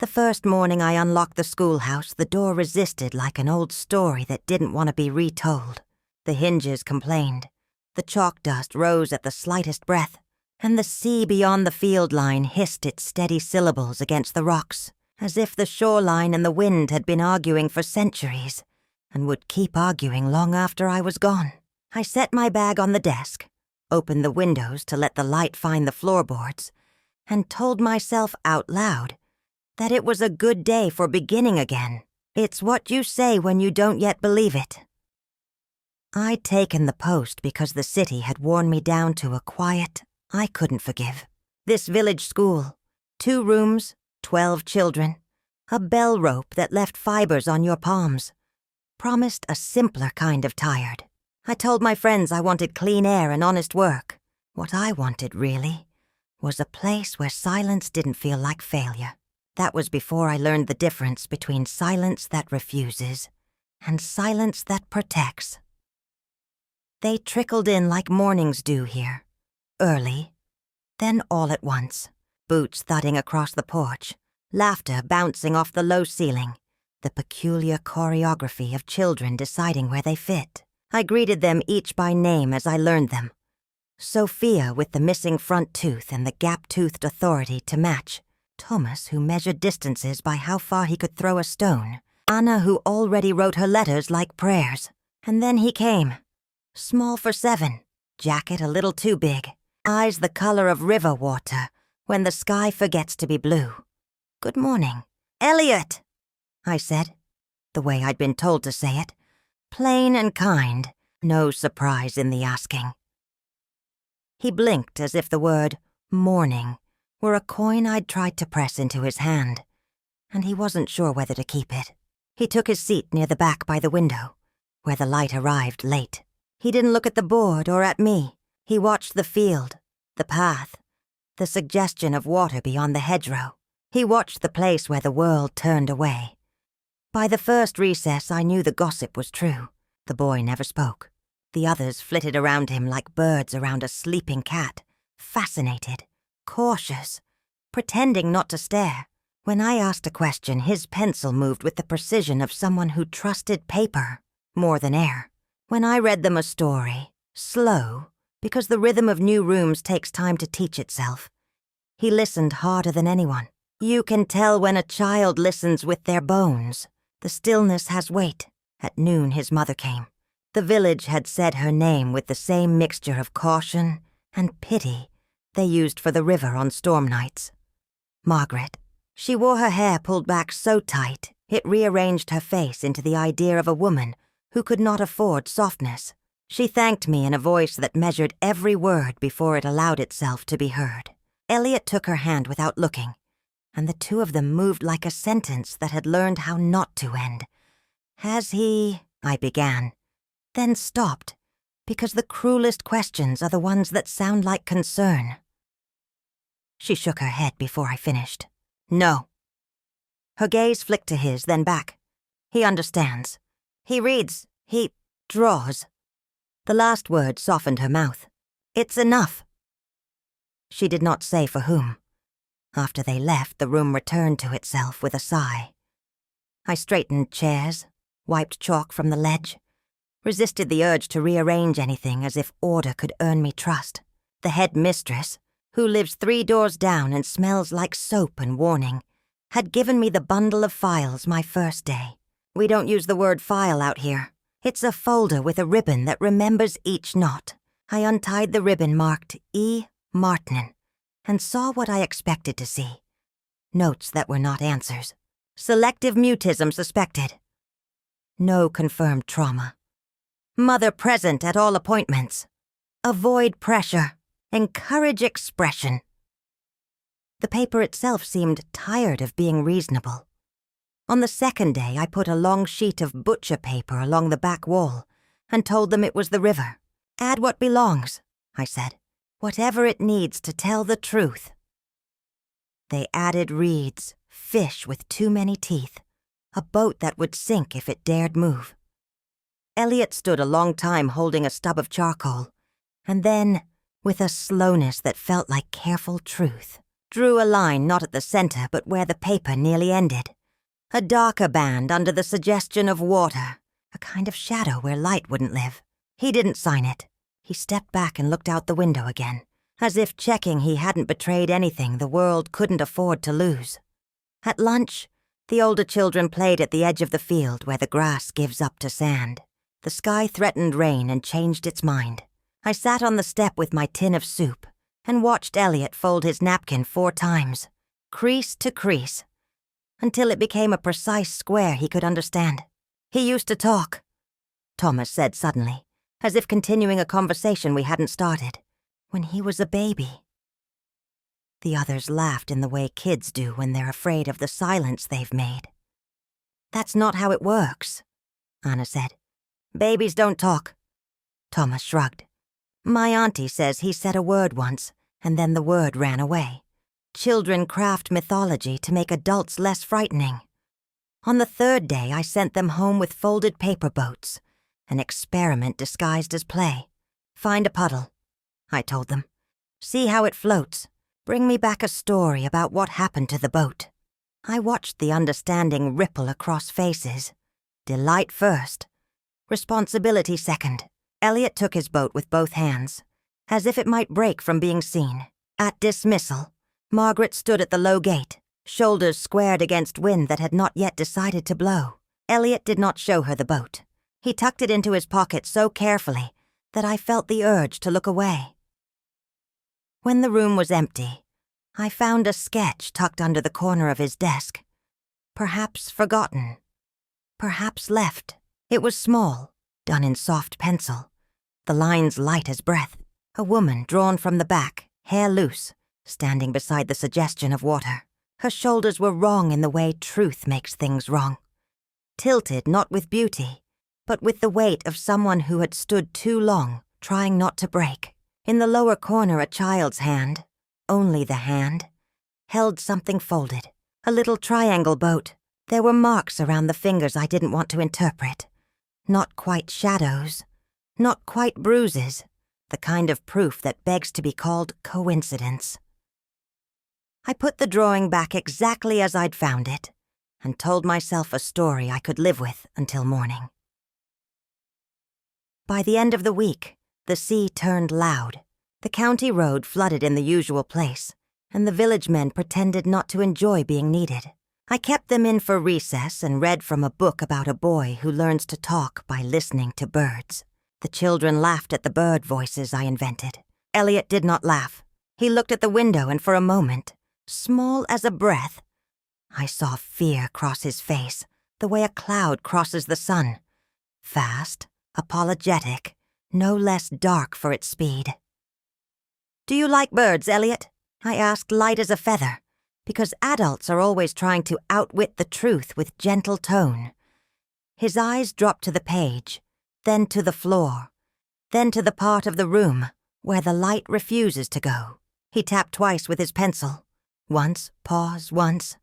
The first morning I unlocked the schoolhouse, the door resisted like an old story that didn't want to be retold. The hinges complained. The chalk dust rose at the slightest breath, and the sea beyond the field line hissed its steady syllables against the rocks, as if the shoreline and the wind had been arguing for centuries, and would keep arguing long after I was gone. I set my bag on the desk, opened the windows to let the light find the floorboards, and told myself out loud that it was a good day for beginning again. It's what you say when you don't yet believe it. I'd taken the post because the city had worn me down to a quiet I couldn't forgive. This village school, 2 rooms, 12 children, a bell rope that left fibers on your palms, promised a simpler kind of tired. I told my friends I wanted clean air and honest work. What I wanted, really, was a place where silence didn't feel like failure. That was before I learned the difference between silence that refuses and silence that protects. They trickled in like mornings do here, early, then all at once, boots thudding across the porch, laughter bouncing off the low ceiling, the peculiar choreography of children deciding where they fit. I greeted them each by name as I learned them. Sophia with the missing front tooth and the gap-toothed authority to match, Thomas who measured distances by how far he could throw a stone, Anna who already wrote her letters like prayers. And then he came. Small for 7, jacket a little too big, eyes the color of river water when the sky forgets to be blue. "Good morning." "Elliot," I said, the way I'd been told to say it, plain and kind, no surprise in the asking. He blinked as if the word morning were a coin I'd tried to press into his hand, and he wasn't sure whether to keep it. He took his seat near the back by the window, where the light arrived late. He didn't look at the board or at me. He watched the field, the path, the suggestion of water beyond the hedgerow. He watched the place where the world turned away. By the first recess, I knew the gossip was true. The boy never spoke. The others flitted around him like birds around a sleeping cat, fascinated, cautious, pretending not to stare. When I asked a question, his pencil moved with the precision of someone who trusted paper more than air. When I read them a story, slow, because the rhythm of new rooms takes time to teach itself, he listened harder than anyone. You can tell when a child listens with their bones. The stillness has weight. At noon, his mother came. The village had said her name with the same mixture of caution and pity they used for the river on storm nights. Margaret. She wore her hair pulled back so tight, it rearranged her face into the idea of a woman who could not afford softness. She thanked me in a voice that measured every word before it allowed itself to be heard. Elliot took her hand without looking, and the two of them moved like a sentence that had learned how not to end. "Has he—" I began, then stopped, because the cruelest questions are the ones that sound like concern. She shook her head before I finished. "No." Her gaze flicked to his, then back. "He understands. He reads. He draws." The last word softened her mouth. "It's enough." She did not say for whom. After they left, the room returned to itself with a sigh. I straightened chairs, wiped chalk from the ledge, resisted the urge to rearrange anything as if order could earn me trust. The head mistress, who lives 3 doors down and smells like soap and warning, had given me the bundle of files my first day. We don't use the word file out here. It's a folder with a ribbon that remembers each knot. I untied the ribbon marked E. Martinen and saw what I expected to see. Notes that were not answers. Selective mutism suspected. No confirmed trauma. Mother present at all appointments. Avoid pressure. Encourage expression. The paper itself seemed tired of being reasonable. On the second day, I put a long sheet of butcher paper along the back wall and told them it was the river. "Add what belongs," I said. "Whatever it needs to tell the truth." They added reeds, fish with too many teeth, a boat that would sink if it dared move. Elliot stood a long time holding a stub of charcoal, and then, with a slowness that felt like careful truth, drew a line not at the center but where the paper nearly ended. A darker band under the suggestion of water, a kind of shadow where light wouldn't live. He didn't sign it. He stepped back and looked out the window again, as if checking he hadn't betrayed anything the world couldn't afford to lose. At lunch, the older children played at the edge of the field where the grass gives up to sand. The sky threatened rain and changed its mind. I sat on the step with my tin of soup and watched Elliot fold his napkin 4 times, crease to crease, until it became a precise square he could understand. He used to talk, Thomas said suddenly, as if continuing a conversation we hadn't started, when he was a baby. The others laughed in the way kids do when they're afraid of the silence they've made. That's not how it works, Anna said. Babies don't talk. Thomas shrugged. My auntie says he said a word once, and then the word ran away. Children craft mythology to make adults less frightening. On the 3rd day, I sent them home with folded paper boats, an experiment disguised as play. Find a puddle, I told them. See how it floats. Bring me back a story about what happened to the boat. I watched the understanding ripple across faces. Delight first. Responsibility second. Elliot took his boat with both hands, as if it might break from being seen. At dismissal, Margaret stood at the low gate, shoulders squared against wind that had not yet decided to blow. Elliot did not show her the boat. He tucked it into his pocket so carefully that I felt the urge to look away. When the room was empty, I found a sketch tucked under the corner of his desk. Perhaps forgotten. Perhaps left. It was small, done in soft pencil. The lines light as breath. A woman drawn from the back, hair loose, standing beside the suggestion of water. Her shoulders were wrong in the way truth makes things wrong. Tilted not with beauty, but with the weight of someone who had stood too long, trying not to break. In the lower corner, a child's hand, only the hand, held something folded. A little triangle boat. There were marks around the fingers I didn't want to interpret. Not quite shadows, not quite bruises, the kind of proof that begs to be called coincidence. I put the drawing back exactly as I'd found it, and told myself a story I could live with until morning. By the end of the week, the sea turned loud. The county road flooded in the usual place, and the village men pretended not to enjoy being needed. I kept them in for recess and read from a book about a boy who learns to talk by listening to birds. The children laughed at the bird voices I invented. Elliot did not laugh. He looked at the window, and for a moment, small as a breath, I saw fear cross his face, the way a cloud crosses the sun. Fast, apologetic, no less dark for its speed. Do you like birds, Elliot? I asked, light as a feather, because adults are always trying to outwit the truth with gentle tone. His eyes dropped to the page, then to the floor, then to the part of the room where the light refuses to go. He tapped twice with his pencil. Once, pause, once,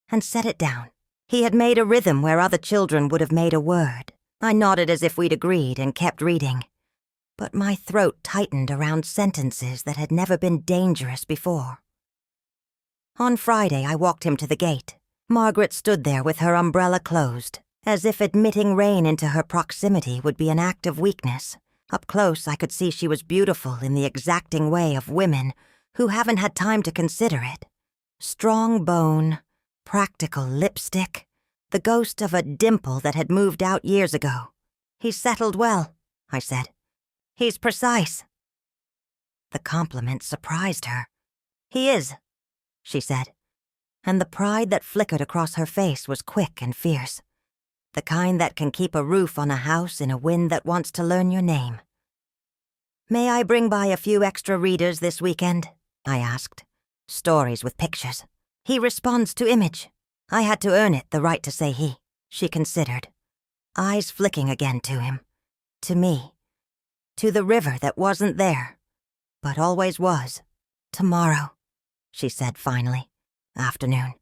and set it down. He had made a rhythm where other children would have made a word. I nodded as if we'd agreed and kept reading. But my throat tightened around sentences that had never been dangerous before. On Friday, I walked him to the gate. Margaret stood there with her umbrella closed, as if admitting rain into her proximity would be an act of weakness. Up close, I could see she was beautiful in the exacting way of women who haven't had time to consider it. Strong bone, practical lipstick, the ghost of a dimple that had moved out years ago. He's settled well, I said. He's precise. The compliment surprised her. He is, she said, and the pride that flickered across her face was quick and fierce. The kind that can keep a roof on a house in a wind that wants to learn your name. May I bring by a few extra readers this weekend? I asked. Stories with pictures. He responds to image. I had to earn it, the right to say he. She considered, eyes flicking again to him, to me, to the river that wasn't there, but always was. Tomorrow, she said finally. Afternoon.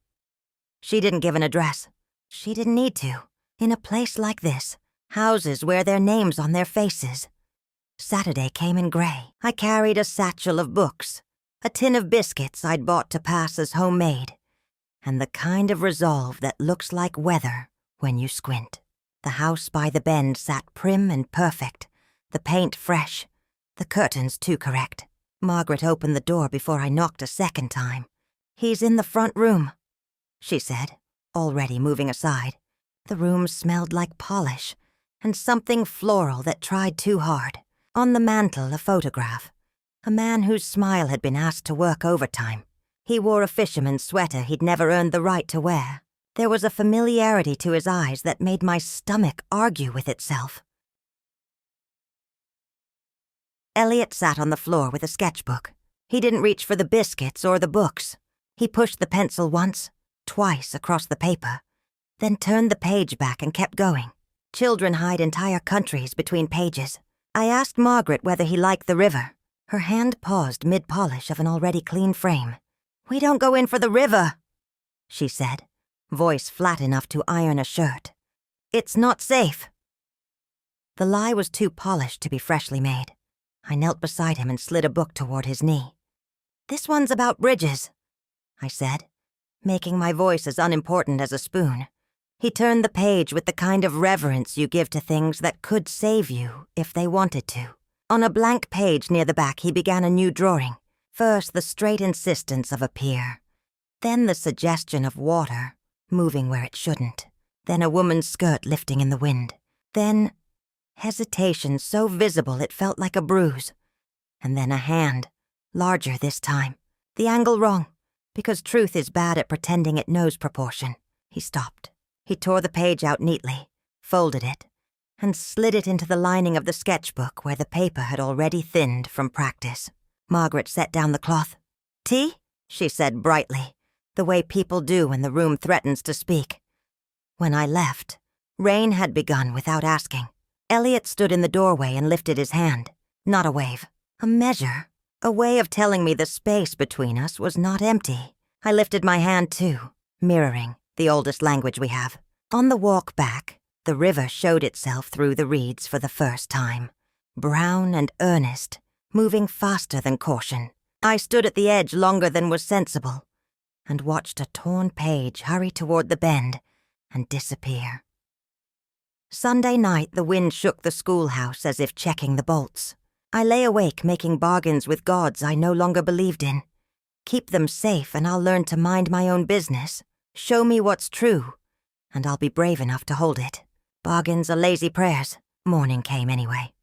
She didn't give an address. She didn't need to. In a place like this, houses wear their names on their faces. Saturday came in gray. I carried a satchel of books. a tin of biscuits I'd bought to pass as homemade, and the kind of resolve that looks like weather when you squint. The house by the bend sat prim and perfect, the paint fresh, the curtains too correct. Margaret opened the door before I knocked a second time. "He's in the front room," she said, already moving aside. The room smelled like polish, and something floral that tried too hard. On the mantel, a photograph. A man whose smile had been asked to work overtime. He wore a fisherman's sweater he'd never earned the right to wear. There was a familiarity to his eyes that made my stomach argue with itself. Elliot sat on the floor with a sketchbook. He didn't reach for the biscuits or the books. He pushed the pencil once, twice across the paper, then turned the page back and kept going. Children hide entire countries between pages. I asked Margaret whether he liked the river. Her hand paused mid-polish of an already clean frame. "We don't go in for the river," she said, voice flat enough to iron a shirt. "It's not safe." The lie was too polished to be freshly made. I knelt beside him and slid a book toward his knee. "This one's about bridges," I said, making my voice as unimportant as a spoon. He turned the page with the kind of reverence you give to things that could save you if they wanted to. On a blank page near the back, he began a new drawing. First, the straight insistence of a pier. Then the suggestion of water, moving where it shouldn't. Then a woman's skirt lifting in the wind. Then hesitation so visible it felt like a bruise. And then a hand, larger this time. The angle wrong, because truth is bad at pretending it knows proportion. He stopped. He tore the page out neatly, folded it, and slid it into the lining of the sketchbook where the paper had already thinned from practice. Margaret set down the cloth. "Tea?" she said brightly, the way people do when the room threatens to speak. When I left, rain had begun without asking. Elliot stood in the doorway and lifted his hand. Not a wave, a measure, a way of telling me the space between us was not empty. I lifted my hand too, mirroring the oldest language we have. On the walk back, the river showed itself through the reeds for the first time, brown and earnest, moving faster than caution. I stood at the edge longer than was sensible, and watched a torn page hurry toward the bend and disappear. Sunday night, the wind shook the schoolhouse as if checking the bolts. I lay awake making bargains with gods I no longer believed in. Keep them safe and I'll learn to mind my own business. Show me what's true, and I'll be brave enough to hold it. Bargains are lazy prayers. Morning came anyway.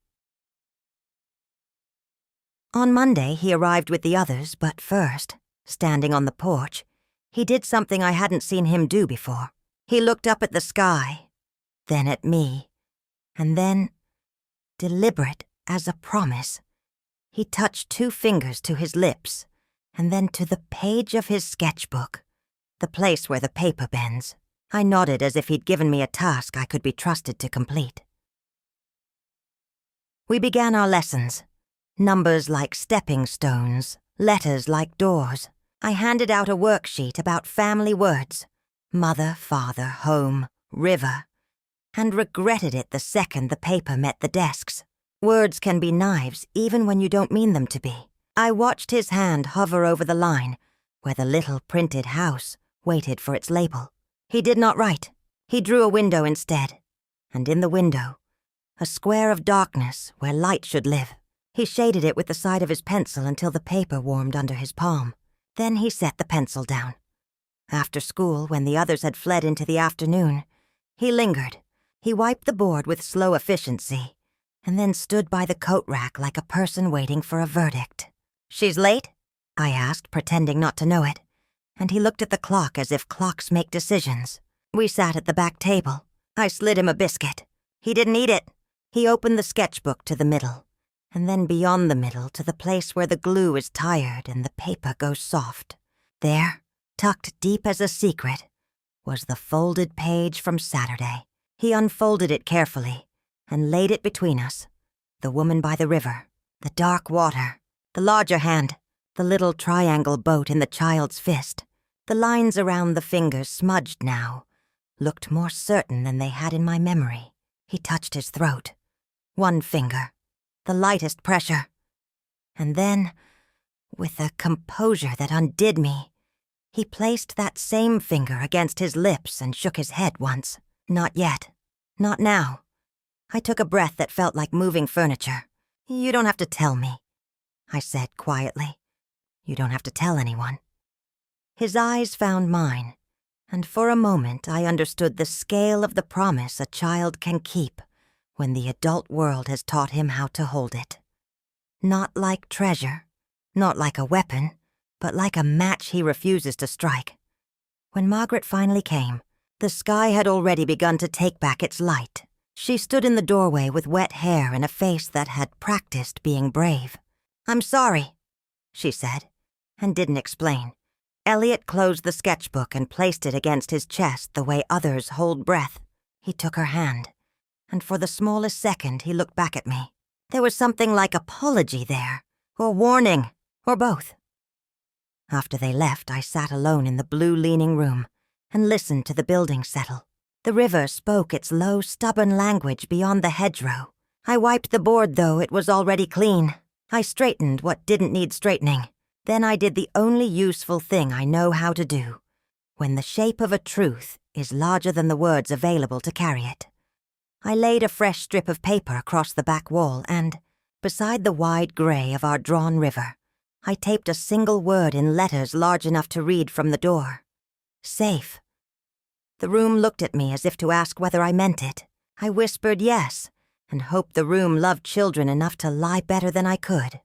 On Monday, he arrived with the others, but first, standing on the porch, he did something I hadn't seen him do before. He looked up at the sky, then at me, and then, deliberate as a promise, he touched 2 fingers to his lips, and then to the page of his sketchbook, the place where the paper bends. I nodded as if he'd given me a task I could be trusted to complete. We began our lessons. Numbers like stepping stones, letters like doors. I handed out a worksheet about family words, mother, father, home, river, and regretted it the second the paper met the desks. Words can be knives even when you don't mean them to be. I watched his hand hover over the line where the little printed house waited for its label. He did not write. He drew a window instead, and in the window, a square of darkness where light should live. He shaded it with the side of his pencil until the paper warmed under his palm. Then he set the pencil down. After school, when the others had fled into the afternoon, he lingered. He wiped the board with slow efficiency, and then stood by the coat rack like a person waiting for a verdict. "She's late?" I asked, pretending not to know it, and he looked at the clock as if clocks make decisions. We sat at the back table. I slid him a biscuit. He didn't eat it. He opened the sketchbook to the middle, and then beyond the middle to the place where the glue is tired and the paper goes soft. There, tucked deep as a secret, was the folded page from Saturday. He unfolded it carefully and laid it between us. The woman by the river, the dark water, the larger hand, the little triangle boat in the child's fist. The lines around the fingers, smudged now, looked more certain than they had in my memory. He touched his throat. One finger, the lightest pressure. And then, with a composure that undid me. He placed that same finger against his lips and shook his head once. Not yet. Not now. I took a breath that felt like moving furniture. You don't have to tell me, I said quietly. You don't have to tell anyone. His eyes found mine, and for a moment I understood the scale of the promise a child can keep when the adult world has taught him how to hold it. Not like treasure, not like a weapon, but like a match he refuses to strike. When Margaret finally came, the sky had already begun to take back its light. She stood in the doorway with wet hair and a face that had practiced being brave. "I'm sorry," she said, and didn't explain. Elliot closed the sketchbook and placed it against his chest the way others hold breath. He took her hand, and for the smallest second he looked back at me. There was something like apology there, or warning, or both. After they left, I sat alone in the blue leaning room and listened to the building settle. The river spoke its low, stubborn language beyond the hedgerow. I wiped the board, though it was already clean. I straightened what didn't need straightening. Then I did the only useful thing I know how to do, when the shape of a truth is larger than the words available to carry it. I laid a fresh strip of paper across the back wall and, beside the wide gray of our drawn river, I taped a single word in letters large enough to read from the door. Safe. The room looked at me as if to ask whether I meant it. I whispered yes, and hoped the room loved children enough to lie better than I could.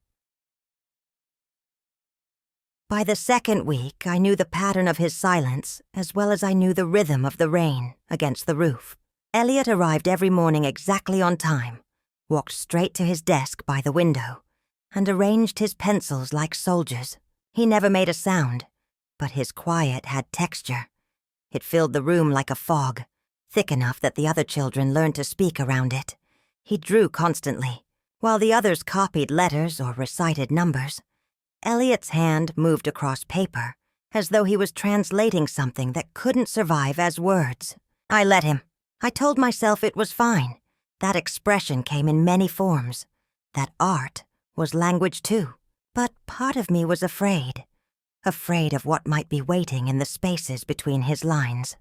By the second week, I knew the pattern of his silence as well as I knew the rhythm of the rain against the roof. Elliot arrived every morning exactly on time, walked straight to his desk by the window, and arranged his pencils like soldiers. He never made a sound, but his quiet had texture. It filled the room like a fog, thick enough that the other children learned to speak around it. He drew constantly, while the others copied letters or recited numbers. Elliot's hand moved across paper, as though he was translating something that couldn't survive as words. I let him. I told myself it was fine. That expression came in many forms. That art was language too. But part of me was afraid of what might be waiting in the spaces between his lines.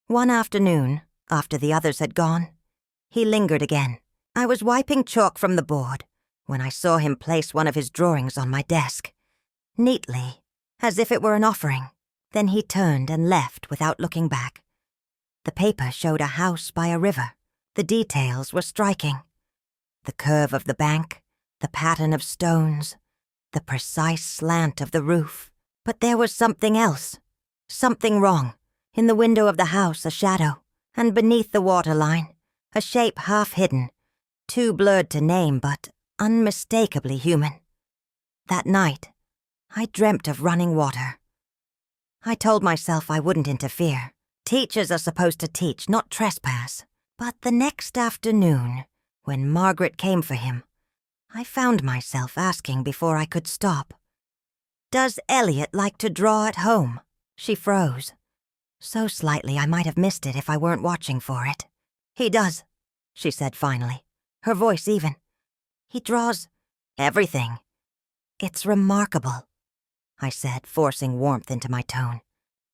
One afternoon, after the others had gone, he lingered again. I was wiping chalk from the board when I saw him place one of his drawings on my desk, neatly, as if it were an offering. Then he turned and left without looking back. The paper showed a house by a river. The details were striking. The curve of the bank, the pattern of stones, the precise slant of the roof. But there was something else, something wrong. In the window of the house, a shadow, and beneath the waterline, a shape half hidden, too blurred to name but unmistakably human. That night, I dreamt of running water. I told myself I wouldn't interfere. Teachers are supposed to teach, not trespass. But the next afternoon, when Margaret came for him, I found myself asking before I could stop, "Does Elliot like to draw at home?" She froze, so slightly I might have missed it if I weren't watching for it. "He does," she said finally, her voice even. "He draws everything. It's remarkable," I said, forcing warmth into my tone.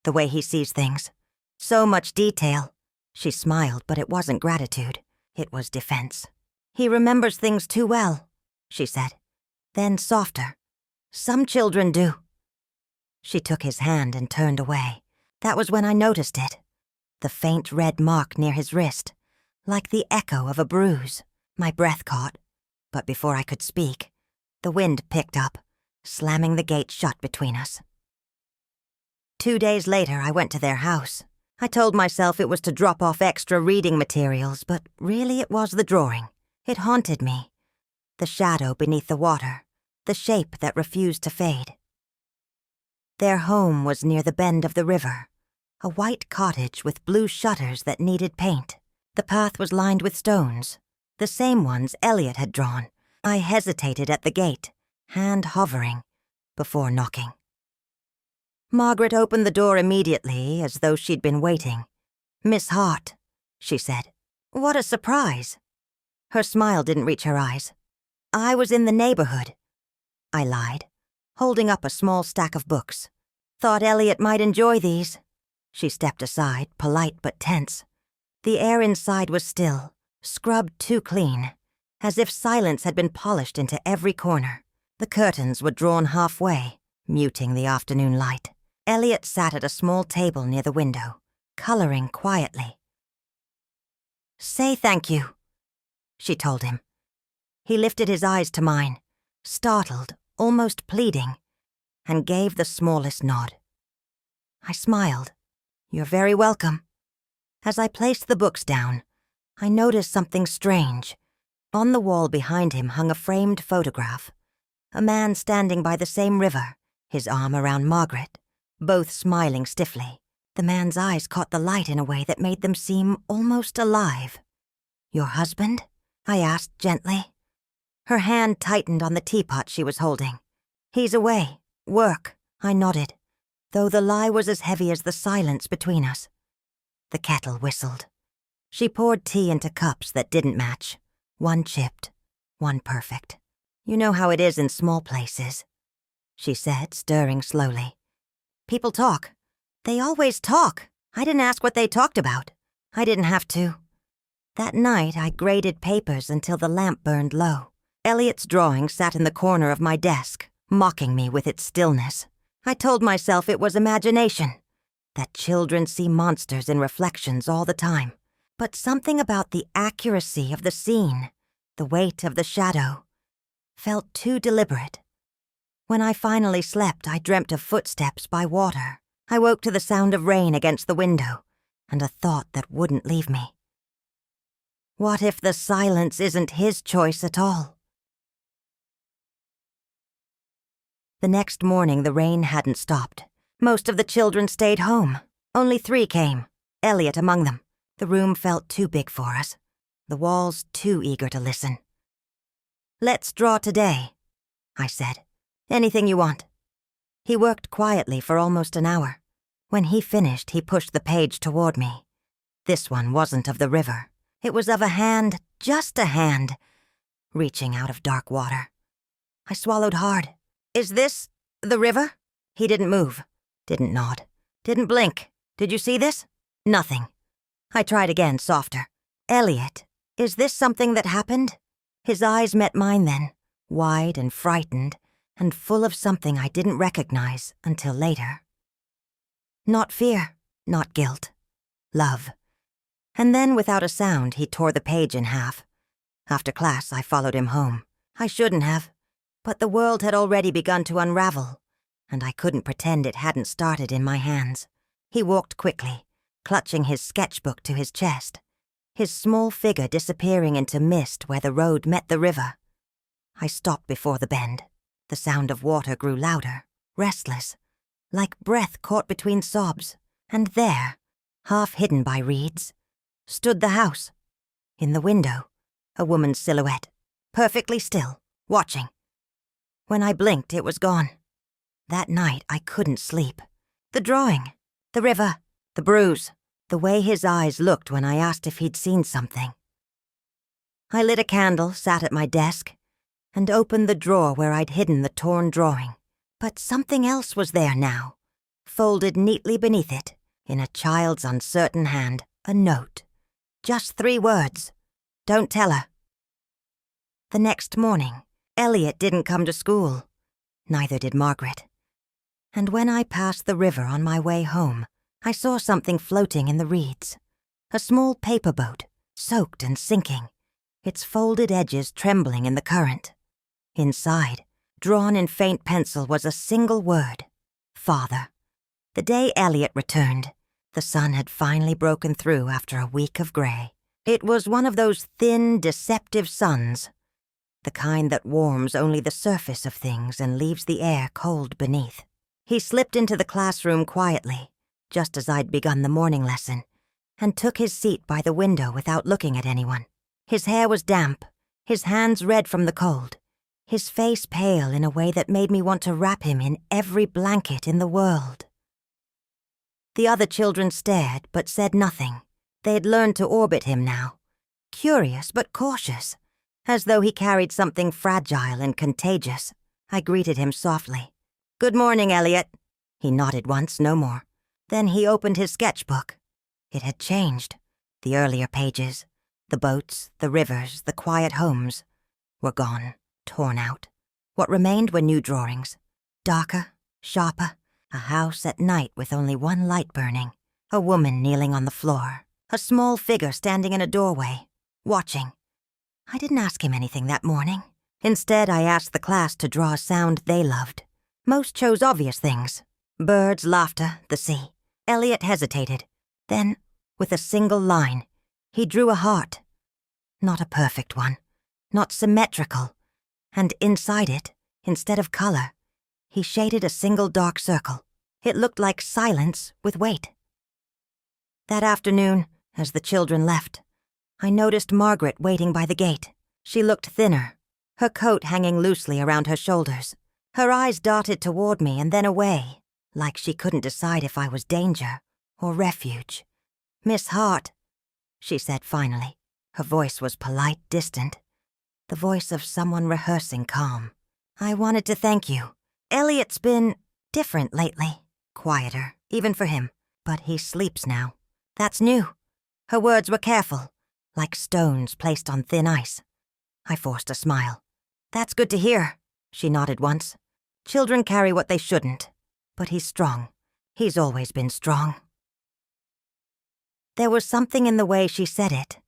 "The way he sees things. So much detail." She smiled, but it wasn't gratitude. It was defense. "He remembers things too well," she said. Then softer. "Some children do." She took his hand and turned away. That was when I noticed it. The faint red mark near his wrist, like the echo of a bruise. My breath caught, but before I could speak, the wind picked up, slamming the gate shut between us. 2 days later, I went to their house. I told myself it was to drop off extra reading materials, but really it was the drawing. It haunted me. The shadow beneath the water, the shape that refused to fade. Their home was near the bend of the river, a white cottage with blue shutters that needed paint. The path was lined with stones, the same ones Elliot had drawn. I hesitated at the gate, hand hovering, before knocking. Margaret opened the door immediately, as though she'd been waiting. "Miss Hart," she said. "What a surprise." Her smile didn't reach her eyes. "I was in the neighborhood." I lied, holding up a small stack of books. Thought Elliot might enjoy these. She stepped aside, polite but tense. The air inside was still, scrubbed too clean, as if silence had been polished into every corner. The curtains were drawn halfway, muting the afternoon light. Elliot sat at a small table near the window, coloring quietly. "Say thank you," she told him. He lifted his eyes to mine, startled, almost pleading, and gave the smallest nod. I smiled. "You're very welcome." As I placed the books down, I noticed something strange. On the wall behind him hung a framed photograph. A man standing by the same river, his arm around Margaret, both smiling stiffly. The man's eyes caught the light in a way that made them seem almost alive. "Your husband?" I asked gently. Her hand tightened on the teapot she was holding. "He's away. Work," I nodded, though the lie was as heavy as the silence between us. The kettle whistled. She poured tea into cups that didn't match. One chipped, one perfect. "You know how it is in small places," she said, stirring slowly. "People talk. They always talk. I didn't ask what they talked about. I didn't have to." That night, I graded papers until the lamp burned low. Elliot's drawing sat in the corner of my desk, mocking me with its stillness. I told myself it was imagination, that children see monsters in reflections all the time. But something about the accuracy of the scene, the weight of the shadow, felt too deliberate. When I finally slept, I dreamt of footsteps by water. I woke to the sound of rain against the window, and a thought that wouldn't leave me. What if the silence isn't his choice at all? The next morning, the rain hadn't stopped. Most of the children stayed home. Only 3 came, Elliot among them. The room felt too big for us, the walls too eager to listen. "Let's draw today," I said. "Anything you want." He worked quietly for almost an hour. When he finished, he pushed the page toward me. This one wasn't of the river. It was of a hand, just a hand, reaching out of dark water. I swallowed hard. "Is this the river?" He didn't move, didn't nod, didn't blink. "Did you see this?" "Nothing." I tried again, softer. "Elliot, is this something that happened?" His eyes met mine then, wide and frightened, and full of something I didn't recognize until later. Not fear, not guilt. Love. And then, without a sound, he tore the page in half. After class, I followed him home. I shouldn't have, but the world had already begun to unravel, and I couldn't pretend it hadn't started in my hands. He walked quickly, clutching his sketchbook to his chest, his small figure disappearing into mist where the road met the river. I stopped before the bend. The sound of water grew louder, restless, like breath caught between sobs. And there, half hidden by reeds, stood the house. In the window, a woman's silhouette, perfectly still, watching. When I blinked, it was gone. That night, I couldn't sleep. The drawing, the river, the bruise, the way his eyes looked when I asked if he'd seen something. I lit a candle, sat at my desk, and opened the drawer where I'd hidden the torn drawing. But something else was there now, folded neatly beneath it, in a child's uncertain hand, a note. Just 3 words. "Don't tell her." The next morning, Elliot didn't come to school. Neither did Margaret. And when I passed the river on my way home, I saw something floating in the reeds. A small paper boat, soaked and sinking, its folded edges trembling in the current. Inside, drawn in faint pencil, was a single word: Father. The day Elliot returned, the sun had finally broken through after a week of gray. It was one of those thin, deceptive suns, the kind that warms only the surface of things and leaves the air cold beneath. He slipped into the classroom quietly, just as I'd begun the morning lesson, and took his seat by the window without looking at anyone. His hair was damp, his hands red from the cold, his face pale in a way that made me want to wrap him in every blanket in the world. The other children stared but said nothing. They had learned to orbit him now, curious but cautious, as though he carried something fragile and contagious. I greeted him softly. "Good morning, Elliot." He nodded once, no more. Then he opened his sketchbook. It had changed. The earlier pages, the boats, the rivers, the quiet homes, were gone, torn out. What remained were new drawings. Darker, sharper, a house at night with only one light burning, a woman kneeling on the floor, a small figure standing in a doorway, watching. I didn't ask him anything that morning. Instead, I asked the class to draw a sound they loved. Most chose obvious things. Birds, laughter, the sea. Elliot hesitated. Then, with a single line, he drew a heart. Not a perfect one, not symmetrical. And inside it, instead of color, he shaded a single dark circle. It looked like silence with weight. That afternoon, as the children left, I noticed Margaret waiting by the gate. She looked thinner, her coat hanging loosely around her shoulders. Her eyes darted toward me and then away, like she couldn't decide if I was danger or refuge. "Miss Hart," she said finally. Her voice was polite, distant, the voice of someone rehearsing calm. "I wanted to thank you. Elliot's been different lately, quieter, even for him, but he sleeps now. That's new." Her words were careful, like stones placed on thin ice. I forced a smile. "That's good to hear," she nodded once. "Children carry what they shouldn't, but he's strong. He's always been strong." There was something in the way she said it,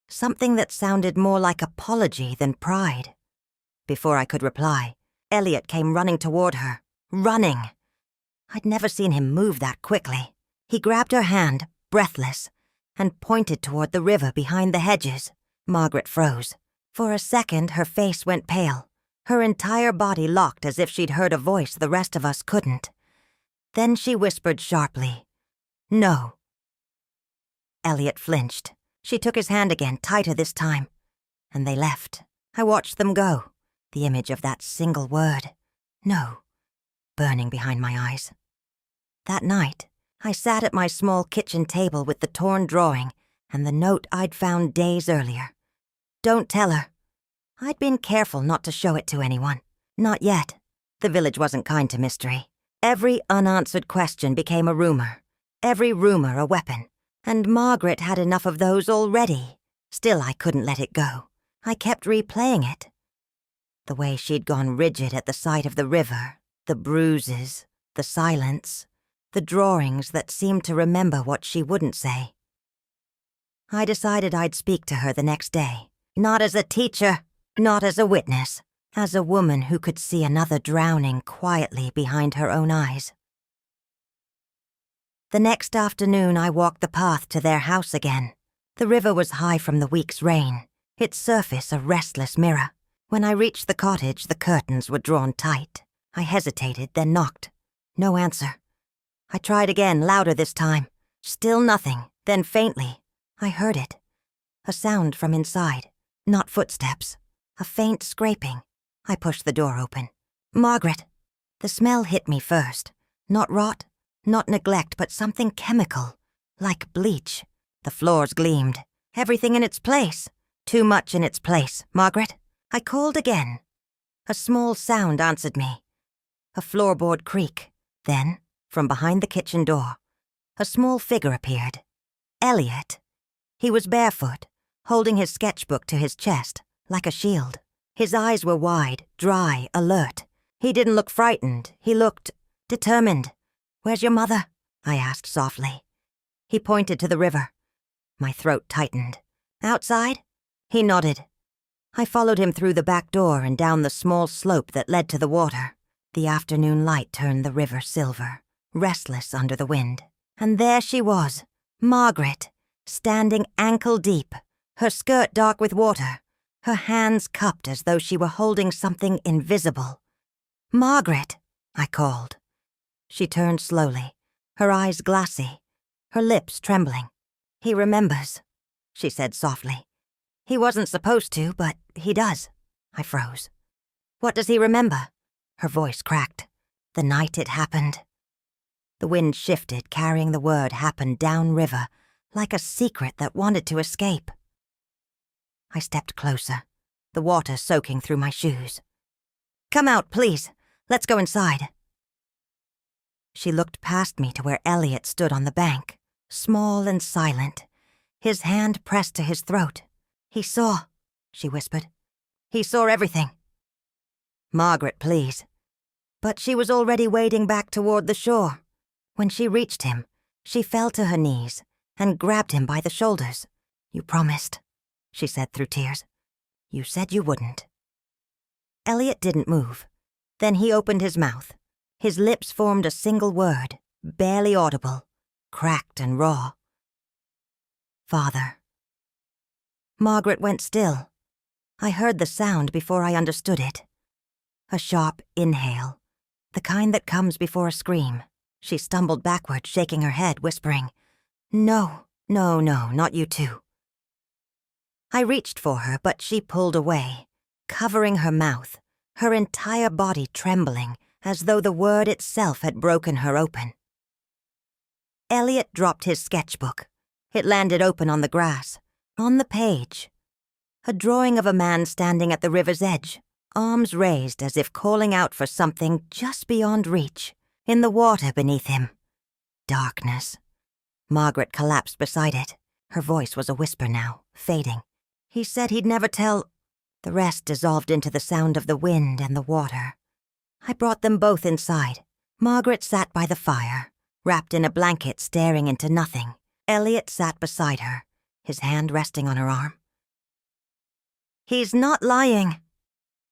something that sounded more like apology than pride. Before I could reply, Elliot came running toward her. Running! I'd never seen him move that quickly. He grabbed her hand, breathless, and pointed toward the river behind the hedges. Margaret froze. For a second, her face went pale. Her entire body locked as if she'd heard a voice the rest of us couldn't. Then she whispered sharply, "No." Elliot flinched. She took his hand again, tighter this time. And they left. I watched them go, the image of that single word, "No," burning behind my eyes. That night, I sat at my small kitchen table with the torn drawing and the note I'd found days earlier. "Don't tell her." I'd been careful not to show it to anyone. Not yet. The village wasn't kind to mystery. Every unanswered question became a rumor. Every rumor a weapon. And Margaret had enough of those already. Still, I couldn't let it go. I kept replaying it. The way she'd gone rigid at the sight of the river, the bruises, the silence, the drawings that seemed to remember what she wouldn't say. I decided I'd speak to her the next day. Not as a teacher, not as a witness, as a woman who could see another drowning quietly behind her own eyes. The next afternoon, I walked the path to their house again. The river was high from the week's rain, its surface a restless mirror. When I reached the cottage, the curtains were drawn tight. I hesitated, then knocked. No answer. I tried again, louder this time. Still nothing. Then faintly, I heard it. A sound from inside. Not footsteps. A faint scraping. I pushed the door open. "Margaret." The smell hit me first. Not rot, not neglect, but something chemical. Like bleach. The floors gleamed. Everything in its place. Too much in its place. "Margaret." I called again. A small sound answered me. A floorboard creak. Then, from behind the kitchen door, a small figure appeared. Elliot. He was barefoot, holding his sketchbook to his chest, like a shield. His eyes were wide, dry, alert. He didn't look frightened. He looked determined. "Where's your mother?" I asked softly. He pointed to the river. My throat tightened. "Outside?" He nodded. I followed him through the back door and down the small slope that led to the water. The afternoon light turned the river silver, restless under the wind. And there she was, Margaret, standing ankle-deep, her skirt dark with water, her hands cupped as though she were holding something invisible. "Margaret," I called. She turned slowly, her eyes glassy, her lips trembling. "He remembers," she said softly. "He wasn't supposed to, but he does." I froze. "What does he remember?" Her voice cracked. "The night it happened." The wind shifted, carrying the word "happened" downriver, like a secret that wanted to escape. I stepped closer, the water soaking through my shoes. Come out, please. Let's go inside." She looked past me to where Elliot stood on the bank, small and silent, his hand pressed to his throat. "He saw," she whispered. "He saw everything." "Margaret, please." But she was already wading back toward the shore. When she reached him, she fell to her knees and grabbed him by the shoulders. "You promised," she said through tears. "You said you wouldn't." Elliot didn't move. Then he opened his mouth. His lips formed a single word, barely audible, cracked and raw. "Father." Margaret went still. I heard the sound before I understood it. A sharp inhale, the kind that comes before a scream. She stumbled backward, shaking her head, whispering, "No, no, no, not you too." I reached for her, but she pulled away, covering her mouth, her entire body trembling as though the word itself had broken her open. Elliot dropped his sketchbook. It landed open on the grass. On the page, a drawing of a man standing at the river's edge, arms raised as if calling out for something just beyond reach, in the water beneath him. Darkness. Margaret collapsed beside it. Her voice was a whisper now, fading. "He said he'd never tell—" The rest dissolved into the sound of the wind and the water. I brought them both inside. Margaret sat by the fire, wrapped in a blanket staring into nothing. Elliot sat beside her, his hand resting on her arm. "He's not lying,"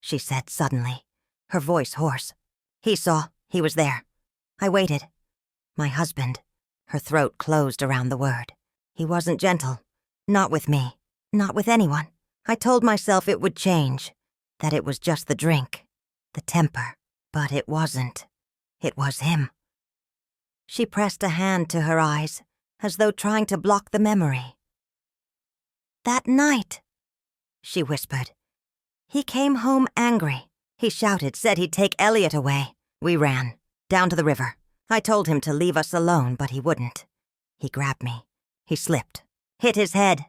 she said suddenly, her voice hoarse. "He saw. He was there. I waited. My husband." Her throat closed around the word. "He wasn't gentle. Not with me. Not with anyone. I told myself it would change, that it was just the drink, the temper. But it wasn't. It was him." She pressed a hand to her eyes, as though trying to block the memory. "That night," she whispered. "He came home angry. He shouted, said he'd take Elliot away. We ran, down to the river. I told him to leave us alone, but he wouldn't. He grabbed me. He slipped, hit his head."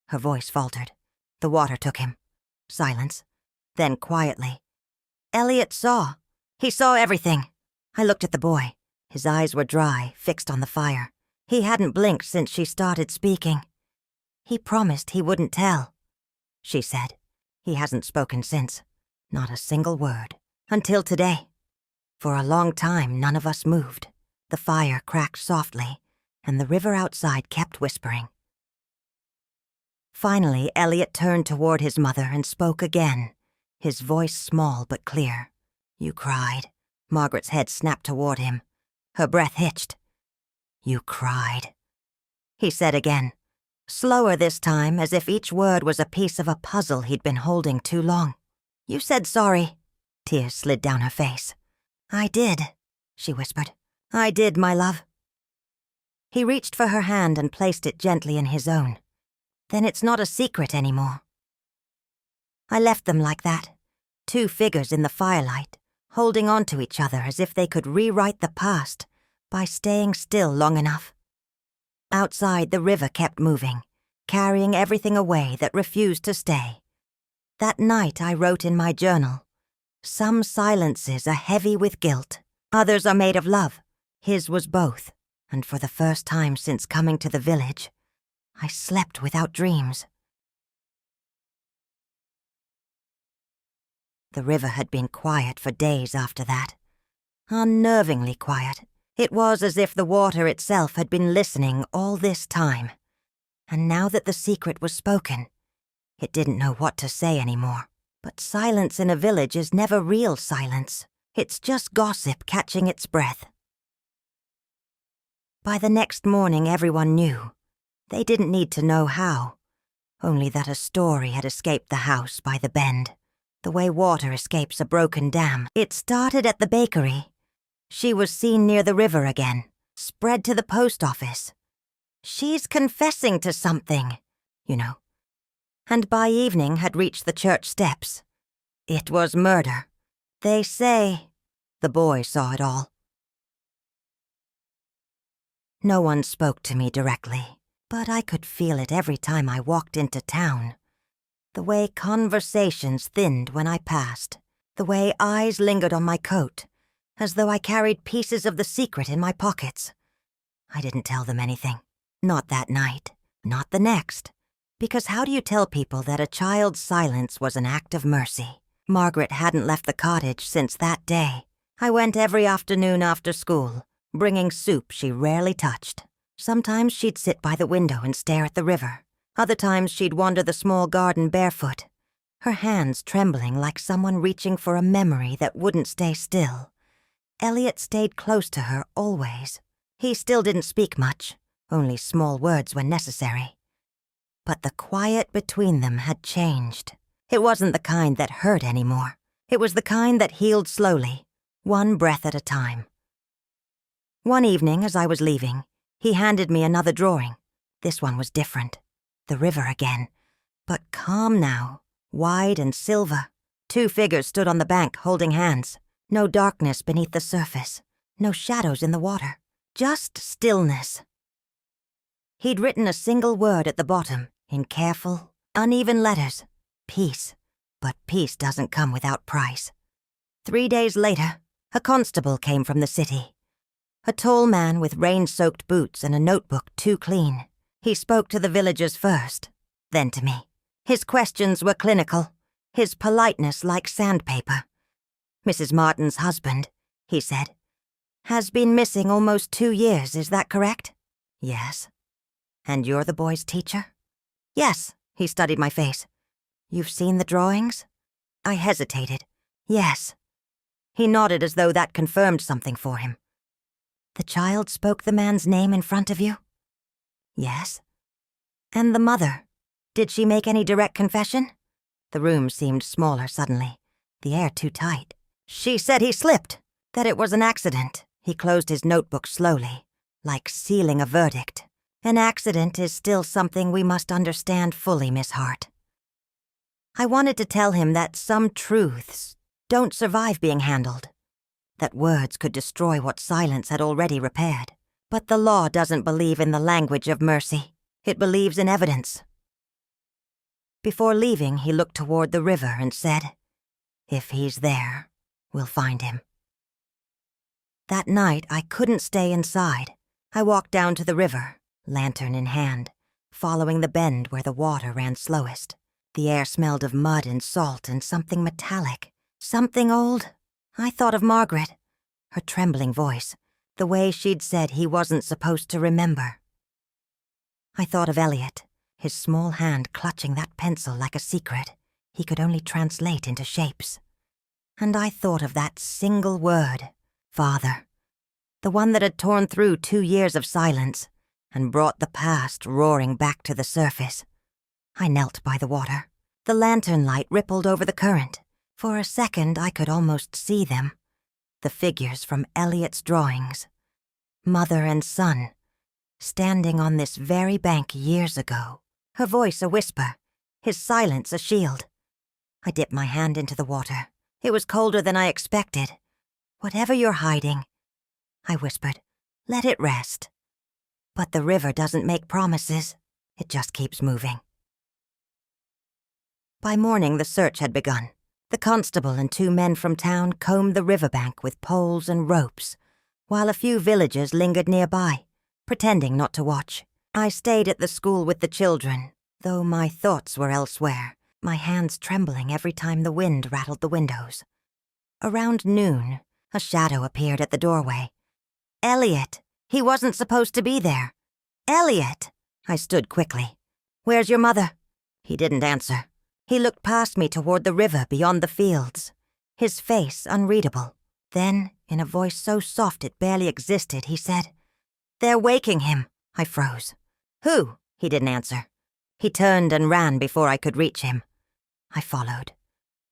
Her voice faltered. The water took him. Silence. Then quietly, "Elliot saw. He saw everything." I looked at the boy. His eyes were dry, fixed on the fire. He hadn't blinked since she started speaking. "He promised he wouldn't tell," she said. "He hasn't spoken since. Not a single word. Until today. For a long time, none of us moved. The fire cracked softly, and the river outside kept whispering. Finally, Elliot turned toward his mother and spoke again, his voice small but clear. "You cried." Margaret's head snapped toward him. Her breath hitched. "You cried," he said again, slower this time, as if each word was a piece of a puzzle he'd been holding too long. "You said sorry." Tears slid down her face. "I did," she whispered. "I did, my love." He reached for her hand and placed it gently in his own. "Then it's not a secret anymore." I left them like that, two figures in the firelight, holding on to each other as if they could rewrite the past by staying still long enough. Outside, the river kept moving, carrying everything away that refused to stay. That night I wrote in my journal, "Some silences are heavy with guilt, others are made of love." His was both, and for the first time since coming to the village, I slept without dreams. The river had been quiet for days after that. Unnervingly quiet. It was as if the water itself had been listening all this time. And now that the secret was spoken, it didn't know what to say anymore. But silence in a village is never real silence. It's just gossip catching its breath. By the next morning, everyone knew. They didn't need to know how, only that a story had escaped the house by the bend, the way water escapes a broken dam. It started at the bakery. She was seen near the river again, spread to the post office. She's confessing to something, you know. And by evening had reached the church steps. It was murder. They say. The boy saw it all. No one spoke to me directly, but I could feel it every time I walked into town. The way conversations thinned when I passed, The way eyes lingered on my coat, as though I carried pieces of the secret in my pockets. I didn't tell them anything. Not that night. Not the next. Because how do you tell people that a child's silence was an act of mercy? Margaret hadn't left the cottage since that day. I went every afternoon after school, bringing soup she rarely touched. Sometimes she'd sit by the window and stare at the river. Other times she'd wander the small garden barefoot, her hands trembling like someone reaching for a memory that wouldn't stay still. Elliot stayed close to her always. He still didn't speak much, only small words when necessary. But the quiet between them had changed. It wasn't the kind that hurt anymore. It was the kind that healed slowly, one breath at a time. One evening, as I was leaving, he handed me another drawing. This one was different. The river again, but calm now, wide and silver. Two figures stood on the bank holding hands. No darkness beneath the surface, no shadows in the water, just stillness. He'd written a single word at the bottom, in careful, uneven letters. Peace. But peace doesn't come without price. 3 days later, a constable came from the city. A tall man with rain-soaked boots and a notebook too clean. He spoke to the villagers first, then to me. His questions were clinical, his politeness like sandpaper. "Mrs. Martin's husband," he said, "has been missing almost 2 years, is that correct?" "Yes." "And you're the boy's teacher?" "Yes," he studied my face. "You've seen the drawings?" I hesitated. "Yes." He nodded as though that confirmed something for him. "The child spoke the man's name in front of you?" "Yes." "And the mother? Did she make any direct confession?" The room seemed smaller suddenly, the air too tight. "She said he slipped, that it was an accident." He closed his notebook slowly, like sealing a verdict. "An accident is still something we must understand fully, Miss Hart." I wanted to tell him that some truths don't survive being handled, that words could destroy what silence had already repaired. But the law doesn't believe in the language of mercy. It believes in evidence. Before leaving, he looked toward the river and said, "If he's there, we'll find him." That night, I couldn't stay inside. I walked down to the river, lantern in hand, following the bend where the water ran slowest. The air smelled of mud and salt and something metallic, something old. I thought of Margaret, her trembling voice, the way she'd said he wasn't supposed to remember. I thought of Elliot, his small hand clutching that pencil like a secret he could only translate into shapes. And I thought of that single word, father, the one that had torn through 2 years of silence and brought the past roaring back to the surface. I knelt by the water. The lantern light rippled over the current. For a second, I could almost see them. The figures from Elliot's drawings. Mother and son, standing on this very bank years ago. Her voice a whisper, his silence a shield. I dipped my hand into the water. It was colder than I expected. "Whatever you're hiding," I whispered, "let it rest." But the river doesn't make promises. It just keeps moving. By morning, the search had begun. The constable and 2 men from town combed the riverbank with poles and ropes, while a few villagers lingered nearby, pretending not to watch. I stayed at the school with the children, though my thoughts were elsewhere, my hands trembling every time the wind rattled the windows. Around noon, a shadow appeared at the doorway. "Elliot! He wasn't supposed to be there. Elliot!" I stood quickly. "Where's your mother?" He didn't answer. He looked past me toward the river beyond the fields, his face unreadable. Then, in a voice so soft it barely existed, he said, "They're waking him." I froze. "Who?" He didn't answer. He turned and ran before I could reach him. I followed.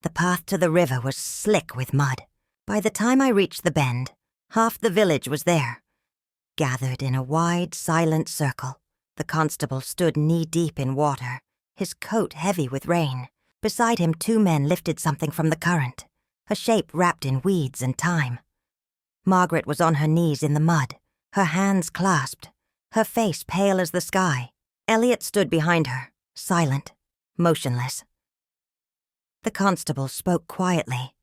The path to the river was slick with mud. By the time I reached the bend, half the village was there, gathered in a wide, silent circle. The constable stood knee-deep in water, his coat heavy with rain. Beside him, 2 men lifted something from the current, a shape wrapped in weeds and thyme. Margaret was on her knees in the mud, her hands clasped, her face pale as the sky. Elliot stood behind her, silent, motionless. The constable spoke quietly,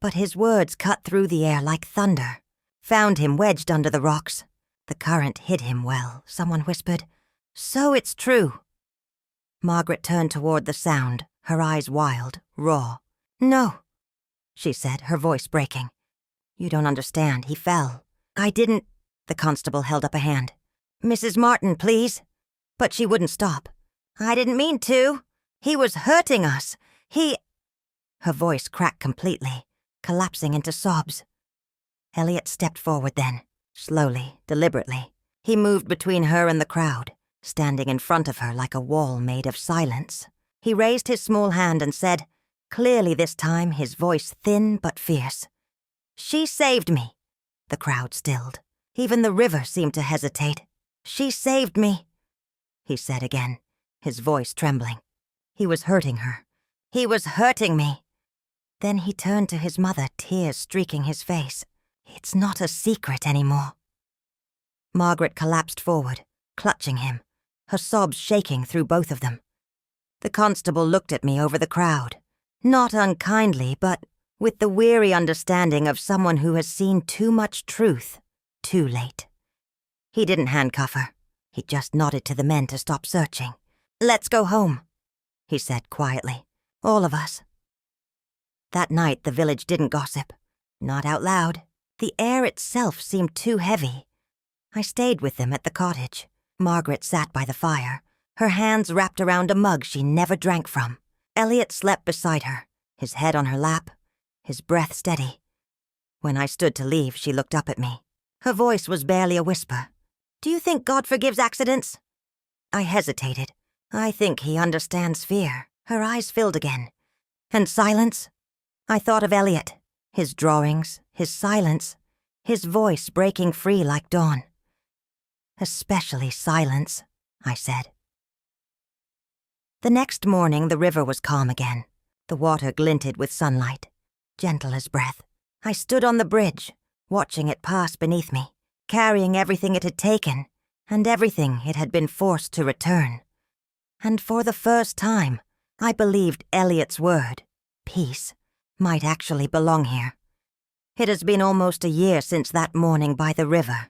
But his words cut through the air like thunder, found him wedged under the rocks. The current hid him well, someone whispered. So it's true. Margaret turned toward the sound, her eyes wild, raw. No, she said, her voice breaking. You don't understand. He fell. I didn't. The constable held up a hand. Mrs. Martin, please. But she wouldn't stop. I didn't mean to. He was hurting us. Her voice cracked completely, collapsing into sobs. Elliot stepped forward then, slowly, deliberately. He moved between her and the crowd, standing in front of her like a wall made of silence. He raised his small hand and said, clearly this time his voice thin but fierce. She saved me. The crowd stilled. Even the river seemed to hesitate. She saved me, he said again, his voice trembling. He was hurting her. He was hurting me. Then he turned to his mother, tears streaking his face. It's not a secret anymore. Margaret collapsed forward, clutching him, her sobs shaking through both of them. The constable looked at me over the crowd, not unkindly, but with the weary understanding of someone who has seen too much truth, too late. He didn't handcuff her. He just nodded to the men to stop searching. Let's go home, he said quietly. All of us. That night the village didn't gossip. Not out loud. The air itself seemed too heavy. I stayed with them at the cottage. Margaret sat by the fire, her hands wrapped around a mug she never drank from. Elliot slept beside her, his head on her lap, his breath steady. When I stood to leave, she looked up at me. Her voice was barely a whisper. Do you think God forgives accidents? I hesitated. I think he understands fear. Her eyes filled again. And silence? I thought of Elliot, his drawings, his silence, his voice breaking free like dawn. Especially silence, I said. The next morning the river was calm again. The water glinted with sunlight, gentle as breath. I stood on the bridge, watching it pass beneath me, carrying everything it had taken, and everything it had been forced to return. And for the first time, I believed Elliot's word, peace, might actually belong here. It has been almost a year since that morning by the river,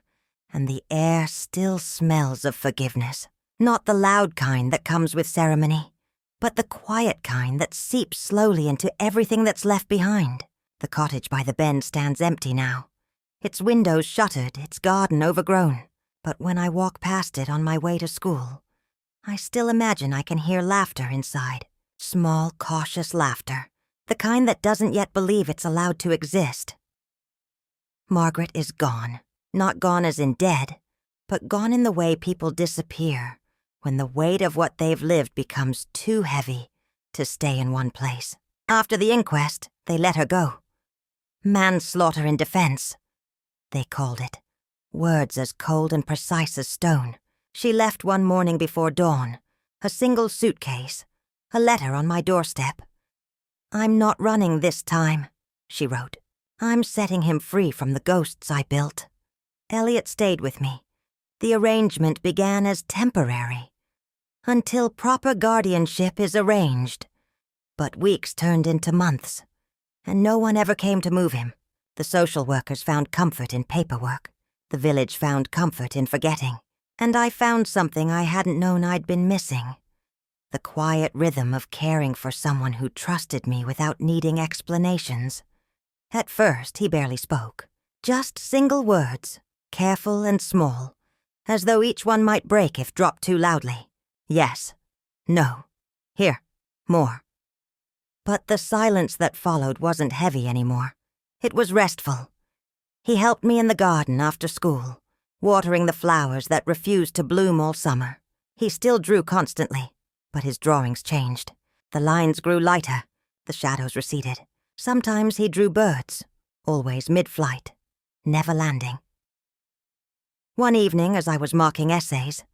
and the air still smells of forgiveness. Not the loud kind that comes with ceremony, but the quiet kind that seeps slowly into everything that's left behind. The cottage by the bend stands empty now, its windows shuttered, its garden overgrown. But when I walk past it on my way to school, I still imagine I can hear laughter inside. Small, cautious laughter. The kind that doesn't yet believe it's allowed to exist. Margaret is gone. Not gone as in dead, but gone in the way people disappear when the weight of what they've lived becomes too heavy to stay in one place. After the inquest, they let her go. Manslaughter in defense, they called it. Words as cold and precise as stone. She left one morning before dawn, a single suitcase, a letter on my doorstep. I'm not running this time, she wrote. I'm setting him free from the ghosts I built. Elliot stayed with me. The arrangement began as temporary, until proper guardianship is arranged. But weeks turned into months, and no one ever came to move him. The social workers found comfort in paperwork. The village found comfort in forgetting. And I found something I hadn't known I'd been missing. The quiet rhythm of caring for someone who trusted me without needing explanations. At first, he barely spoke. Just single words, careful and small, as though each one might break if dropped too loudly. Yes. No. Here. More. But the silence that followed wasn't heavy anymore. It was restful. He helped me in the garden after school, watering the flowers that refused to bloom all summer. He still drew constantly, but his drawings changed. The lines grew lighter, the shadows receded. Sometimes he drew birds, always mid-flight, never landing. One evening, as I was marking essays,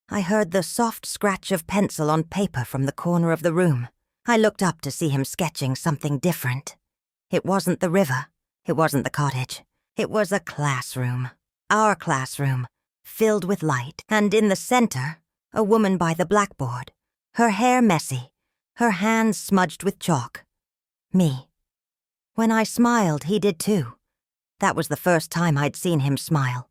I heard the soft scratch of pencil on paper from the corner of the room. I looked up to see him sketching something different. It wasn't the river. It wasn't the cottage. It was a classroom. Our classroom, filled with light, and in the center, a woman by the blackboard, her hair messy, her hands smudged with chalk. Me. When I smiled, he did too. That was the first time I'd seen him smile.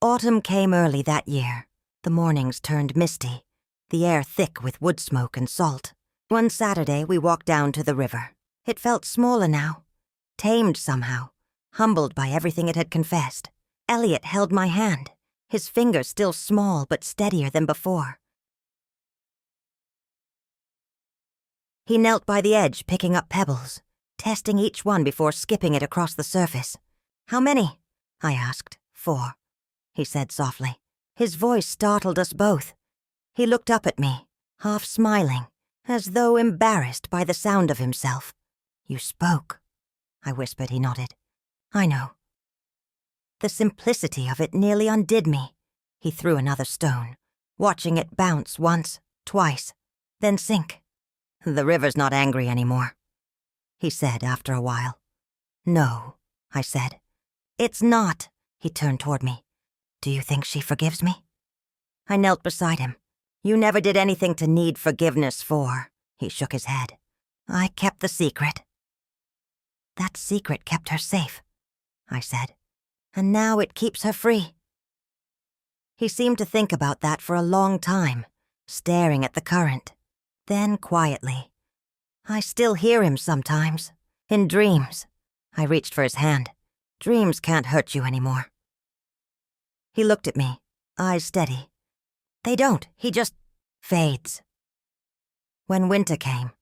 Autumn came early that year. The mornings turned misty, the air thick with wood smoke and salt. One Saturday, we walked down to the river. It felt smaller now, tamed somehow, humbled by everything it had confessed. Elliot held my hand, his fingers still small but steadier than before. He knelt by the edge, picking up pebbles, testing each one before skipping it across the surface. "How many?" I asked. "4," he said softly. His voice startled us both. He looked up at me, half smiling, as though embarrassed by the sound of himself. "You spoke," I whispered. He nodded. "I know." The simplicity of it nearly undid me. He threw another stone, watching it bounce once, twice, then sink. "The river's not angry anymore," he said after a while. "No," I said. "It's not." He turned toward me. "Do you think she forgives me?" I knelt beside him. "You never did anything to need forgiveness for." He shook his head. "I kept the secret." "That secret kept her safe," I said. "And now it keeps her free." He seemed to think about that for a long time, staring at the current. Then quietly, "I still hear him sometimes, in dreams." I reached for his hand. "Dreams can't hurt you anymore." He looked at me, eyes steady. "They don't, he just fades." When winter came,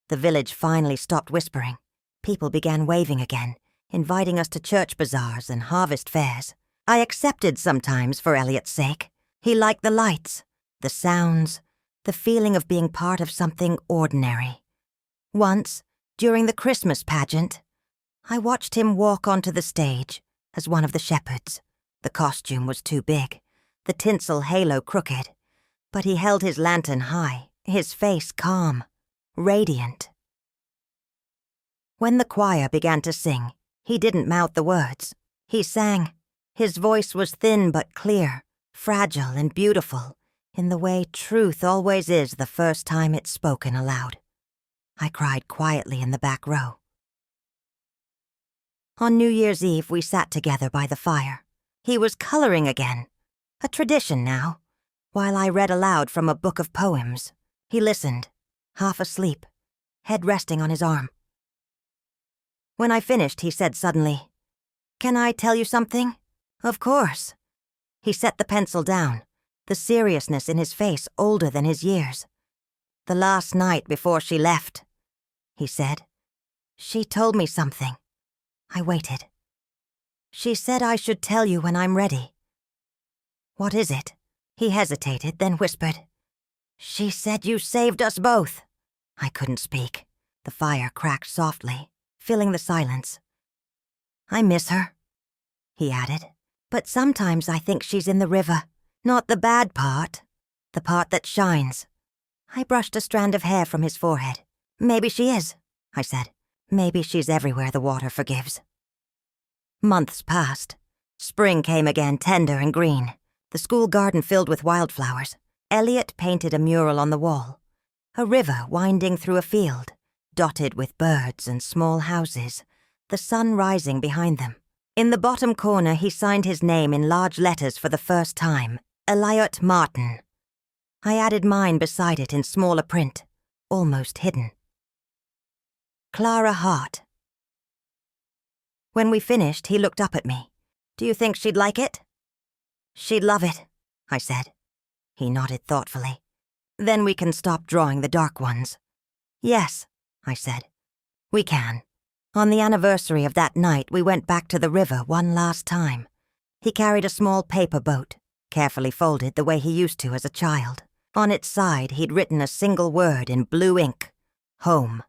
the village finally stopped whispering. People began waving again, inviting us to church bazaars and harvest fairs. I accepted sometimes for Elliot's sake. He liked the lights, the sounds, the feeling of being part of something ordinary. Once, during the Christmas pageant, I watched him walk onto the stage as one of the shepherds. The costume was too big, the tinsel halo crooked, but he held his lantern high, his face calm, radiant. When the choir began to sing, he didn't mouth the words. He sang. His voice was thin but clear, fragile and beautiful, in the way truth always is the first time it's spoken aloud. I cried quietly in the back row. On New Year's Eve, we sat together by the fire. He was coloring again, a tradition now, while I read aloud from a book of poems. He listened, half asleep, head resting on his arm. When I finished, he said suddenly, "Can I tell you something?" "Of course." He set the pencil down, the seriousness in his face older than his years. "The last night before she left," he said, "she told me something." I waited. "She said I should tell you when I'm ready." "What is it?" He hesitated, then whispered, "She said you saved us both." I couldn't speak. The fire cracked softly, filling the silence. "I miss her," he added, "but sometimes I think she's in the river. Not the bad part, the part that shines." I brushed a strand of hair from his forehead. "Maybe she is," I said. "Maybe she's everywhere the water forgives." Months passed. Spring came again, tender and green. The school garden filled with wildflowers. Elliot painted a mural on the wall. A river winding through a field, dotted with birds and small houses, the sun rising behind them. In the bottom corner, he signed his name in large letters for the first time, Elliot Martin. I added mine beside it in smaller print, almost hidden. Clara Hart. When we finished, he looked up at me. "Do you think she'd like it?" "She'd love it," I said. He nodded thoughtfully. "Then we can stop drawing the dark ones." "Yes," I said. "We can." On the anniversary of that night, we went back to the river one last time. He carried a small paper boat, carefully folded the way he used to as a child. On its side, he'd written a single word in blue ink, "Home."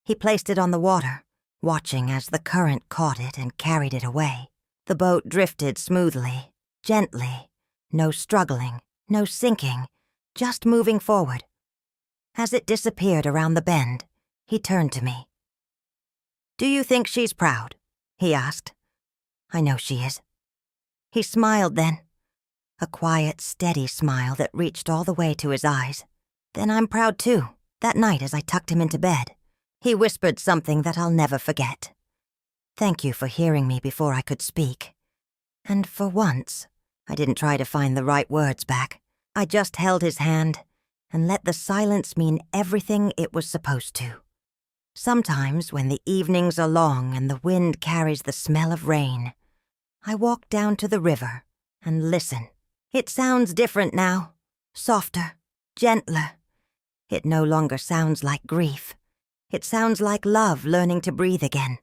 He placed it on the water, watching as the current caught it and carried it away. The boat drifted smoothly, gently, no struggling, no sinking, just moving forward. As it disappeared around the bend, he turned to me. "Do you think she's proud?" he asked. "I know she is." He smiled then, a quiet, steady smile that reached all the way to his eyes. "Then I'm proud too." That night as I tucked him into bed, he whispered something that I'll never forget. Thank you for hearing me before I could speak. And for once, I didn't try to find the right words back. I just held his hand and let the silence mean everything it was supposed to. Sometimes, when the evenings are long and the wind carries the smell of rain, I walk down to the river and listen. It sounds different now, softer, gentler. It no longer sounds like grief. It sounds like love learning to breathe again.